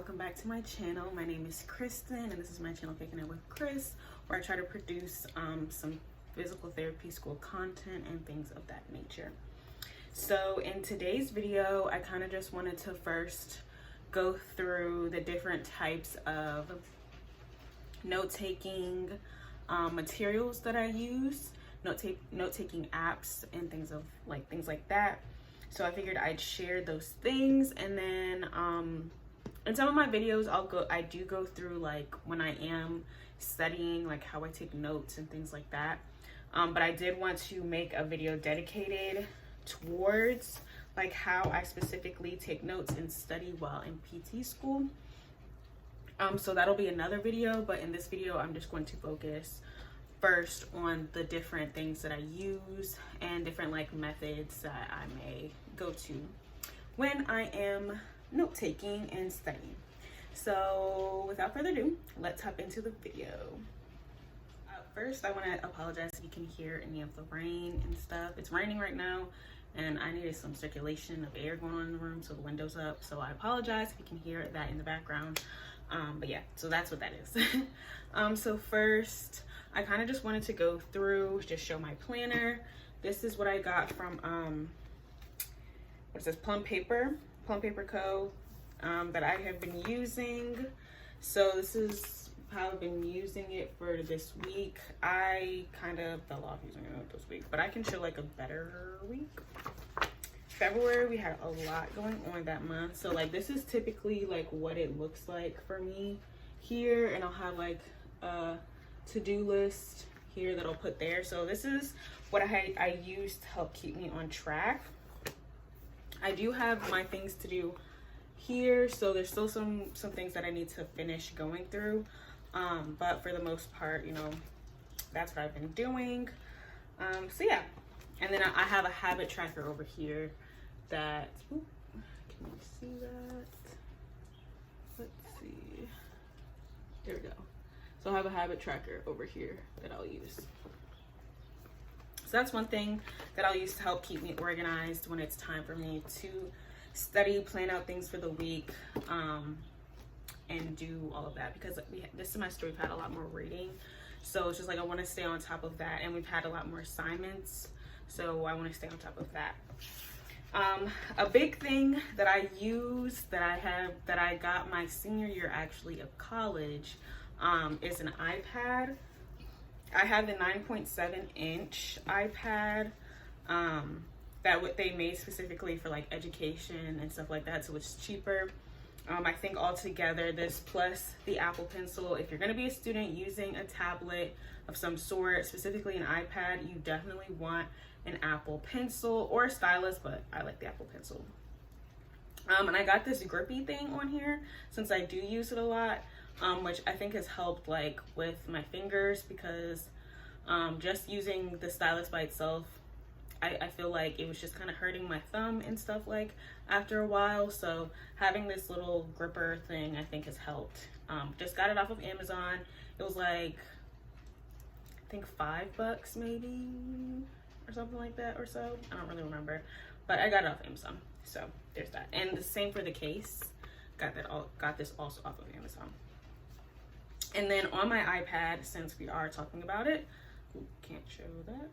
welcome back to my channel. My name is Khristin and this is my channel Kicking It with Chris, where I try to produce some physical therapy school content and things of that nature. So in today's video, I kind of just wanted to first go through the different types of note-taking materials that I use, note-taking apps and things like that. So I figured I'd share those things, and then in some of my videos I do go through like when I am studying, like how I take notes and things like that. But I did want to make a video dedicated towards like how I specifically take notes and study while in PT school. So that'll be another video, but in this video I'm just going to focus first on the different things that I use and different like methods that I may go to when I am note-taking and studying. So without further ado, let's hop into the video. First, I want to apologize if you can hear any of the rain and stuff. It's raining right now and I needed some circulation of air going on in the room, so the window's up. So I apologize if you can hear that in the background. But yeah, so that's what that is. So first, I kind of just wanted to go through, just show my planner. This is what I got from, what is this, Plum Paper Co, that I have been using. So this is how I've been using it for this week. I kind of fell off using it this week, but I can show like a better week. February, we had a lot going on that month. So like this is typically like what it looks like for me here, and I'll have like a to-do list here that I'll put there. So this is what I use to help keep me on track. I do have my things to do here, so there's still some things that I need to finish going through, but for the most part, you know, that's what I've been doing. So yeah, and then I have a habit tracker over here that, ooh, can you see that? Let's see, there we go. So I have a habit tracker over here that I'll use. So that's one thing that I'll use to help keep me organized when it's time for me to study, plan out things for the week, and do all of that, because this semester we've had a lot more reading. So it's just like I want to stay on top of that, and we've had a lot more assignments, so I want to stay on top of that. A big thing that I use that I got my senior year actually of college is an iPad. I have the 9.7-inch iPad that they made specifically for like education and stuff like that, so it's cheaper. I think altogether this plus the Apple Pencil, if you're going to be a student using a tablet of some sort, specifically an iPad, you definitely want an Apple Pencil or a stylus, but I like the Apple Pencil. And I got this grippy thing on here since I do use it a lot, which I think has helped like with my fingers, because just using the stylus by itself, I feel like it was just kind of hurting my thumb and stuff like after a while. So having this little gripper thing I think has helped. Just got it off of Amazon. It was like, I think $5 maybe or something like that, or so. I don't really remember, but I got it off Amazon. So there's that. And the same for the case. Got this also off of Amazon. And then on my iPad, since we are talking about it, can't show that.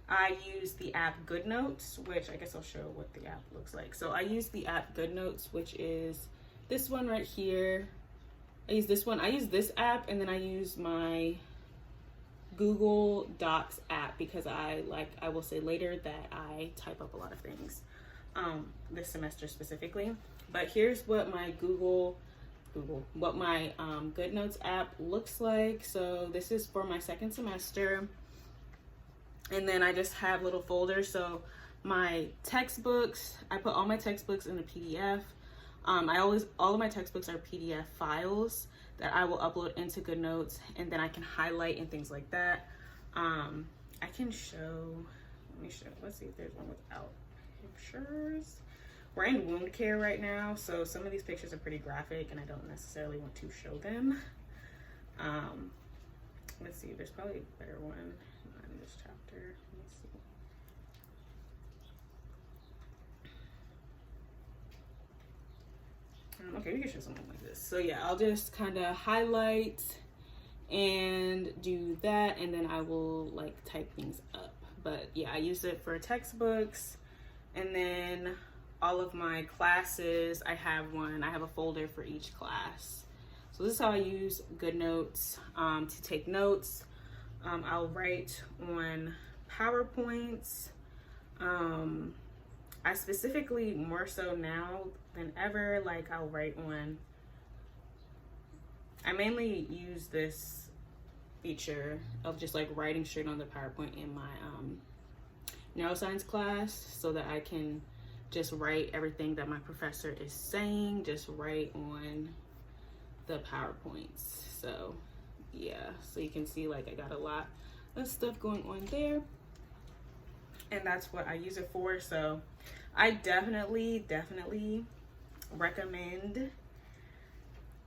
I use the app GoodNotes, which I guess I'll show what the app looks like. So I use the app GoodNotes, which is this one right here. I use this one. I use this app, and then I use my Google Docs app, because I will say later that I type up a lot of things this semester specifically. But here's what my my GoodNotes app looks like. So this is for my second semester, and then I just have little folders. So my textbooks, I put all my textbooks in a PDF. All of my textbooks are PDF files that I will upload into GoodNotes, and then I can highlight and things like that. I can show, let's see if there's one without pictures. We're in wound care right now, so some of these pictures are pretty graphic and I don't necessarily want to show them. Let's see, there's probably a better one in this chapter. Let me see. Okay, we can show something like this. So yeah, I'll just kind of highlight and do that, and then I will like type things up. But yeah, I use it for textbooks, and then all of my classes, I have a folder for each class. So this is how I use GoodNotes to take notes. I'll write on PowerPoints. I specifically, more so now than ever, like I'll write on, I mainly use this feature of just like writing straight on the PowerPoint in my neuroscience class, so that I can just write everything that my professor is saying, just write on the PowerPoints. So yeah, so you can see like I got a lot of stuff going on there, and that's what I use it for. So I definitely recommend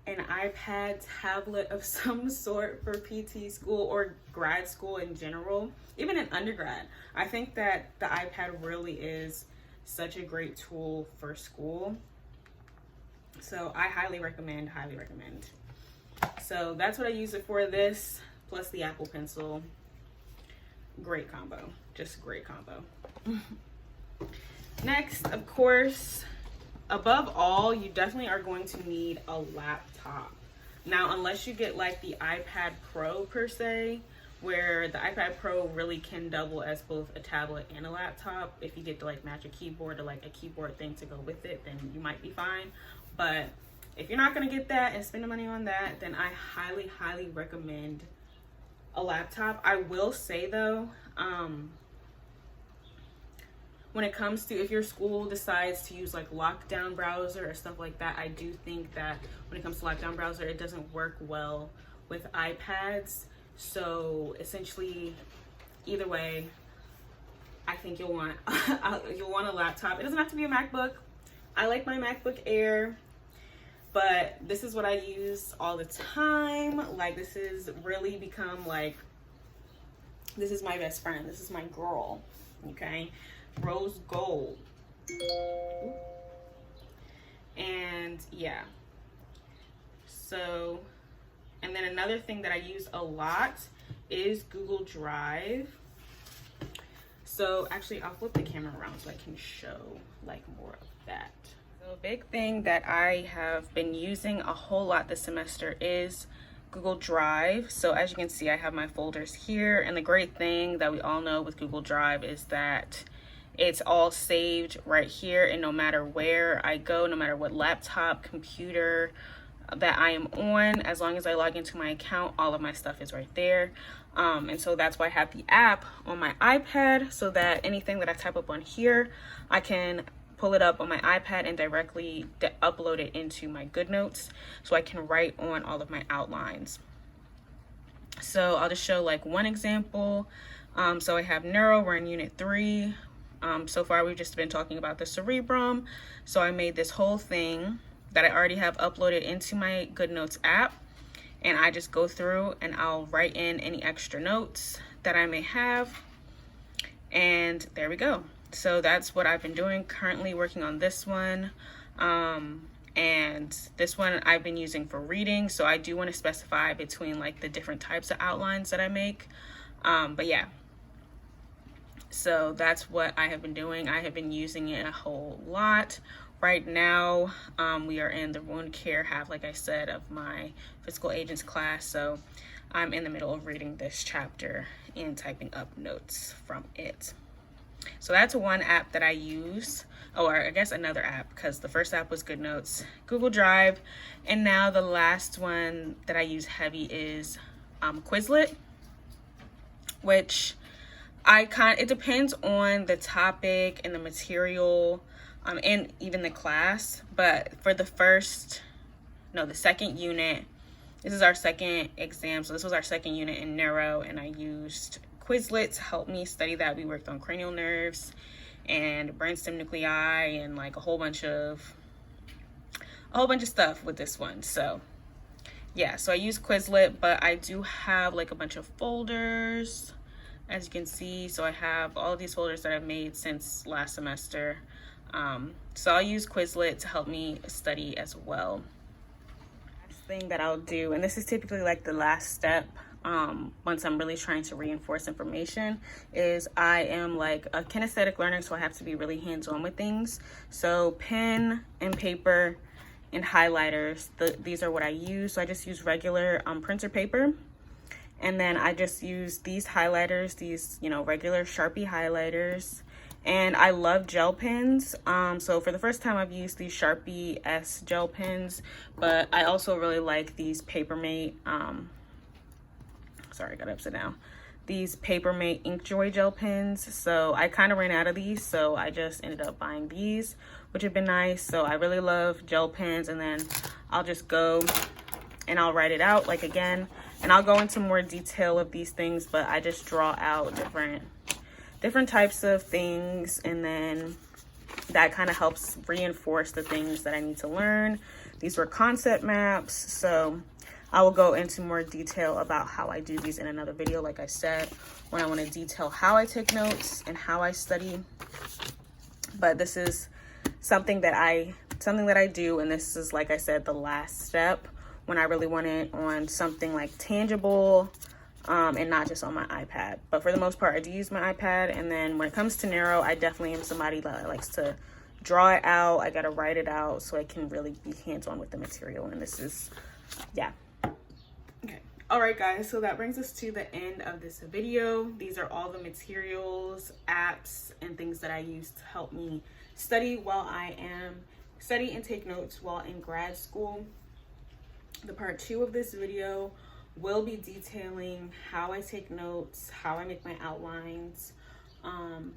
an iPad tablet of some sort for PT school or grad school in general, even in undergrad. I think that the iPad really is such a great tool for school. So I highly recommend. So that's what I use it for, this plus the Apple Pencil. Great combo, just great combo. Next, of course, above all, you definitely are going to need a laptop. Now, unless you get like the iPad Pro per se, where the iPad Pro really can double as both a tablet and a laptop. If you get to like match a keyboard or like a keyboard thing to go with it, then you might be fine. But if you're not gonna get that and spend the money on that, then I highly recommend a laptop. I will say though, when it comes to, if your school decides to use like lockdown browser or stuff like that, I do think that when it comes to lockdown browser, it doesn't work well with iPads. So essentially, either way, I think you'll want a laptop. It doesn't have to be a MacBook. I like my MacBook Air, but this is what I use all the time. Like, this has really become like, this is my best friend. This is my girl, okay? Rose gold. And yeah, so, and then another thing that I use a lot is Google Drive. So actually, I'll flip the camera around so I can show like more of that. So a big thing that I have been using a whole lot this semester is Google Drive. So as you can see, I have my folders here, and the great thing that we all know with Google Drive is that it's all saved right here, and no matter where I go, no matter what laptop, computer that I am on, as long as I log into my account, all of my stuff is right there. And so that's why I have the app on my iPad, so that anything that I type up on here, I can pull it up on my iPad and directly upload it into my GoodNotes, so I can write on all of my outlines. So I'll just show like one example. So I have neuro, we're in unit 3. So far we've just been talking about the cerebrum. So I made this whole thing that I already have uploaded into my GoodNotes app, and I just go through and I'll write in any extra notes that I may have, and there we go. So that's what I've been doing, currently working on this one. And this one I've been using for reading, so I do want to specify between like the different types of outlines that I make. But yeah, so that's what I have been doing. I have been using it a whole lot. Right now, we are in the wound care half, like I said, of my physical agents class. So I'm in the middle of reading this chapter and typing up notes from it. So that's one app that I use, or I guess another app, because the first app was GoodNotes, Google Drive, and now the last one that I use heavy is Quizlet, which it depends on the topic and the material, and even the class. But for the second unit, this is our second exam, so this was our second unit in neuro, and I used Quizlet to help me study that. We worked on cranial nerves and brainstem nuclei and like a whole bunch of stuff with this one. So yeah, so I use Quizlet, but I do have like a bunch of folders, as you can see. So I have all of these folders that I've made since last semester. So I'll use Quizlet to help me study as well. Last thing that I'll do, and this is typically like the last step once I'm really trying to reinforce information, is I am like a kinesthetic learner, so I have to be really hands-on with things. So pen and paper and highlighters, these are what I use. So I just use regular printer paper, and then I just use these highlighters, these, you know, regular Sharpie highlighters. And I love gel pens. So for the first time I've used these Sharpie S gel pens, but I also really like these Papermate, sorry, I got upside down. These Papermate Inkjoy gel pens. So I kind of ran out of these, so I just ended up buying these, which have been nice. So I really love gel pens, and then I'll just go and I'll write it out like again, and I'll go into more detail of these things, but I just draw out different types of things, and then that kind of helps reinforce the things that I need to learn. These were concept maps, so I will go into more detail about how I do these in another video, like I said, when I want to detail how I take notes and how I study. But this is something that I do, and this is, like I said, the last step when I really want it on something like tangible, and not just on my iPad. But for the most part, I do use my iPad. And then when it comes to Neuro, I definitely am somebody that likes to draw it out. I gotta write it out so I can really be hands-on with the material. And this is, yeah. Okay. All right, guys, so that brings us to the end of this video. These are all the materials, apps, and things that I use to help me study and take notes while in grad school. The part 2 of this video will be detailing how I take notes, how I make my outlines, and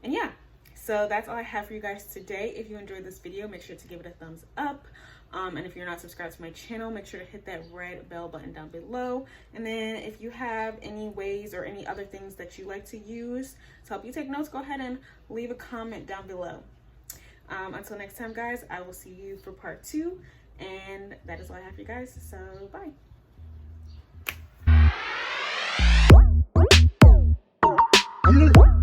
yeah, so that's all I have for you guys today. If you enjoyed this video, make sure to give it a thumbs up, and if you're not subscribed to my channel, make sure to hit that red bell button down below. And then if you have any ways or any other things that you like to use to help you take notes, go ahead and leave a comment down below. Until next time, guys, I will see you for part 2, and that is all I have for you guys, so bye. Mm-hmm.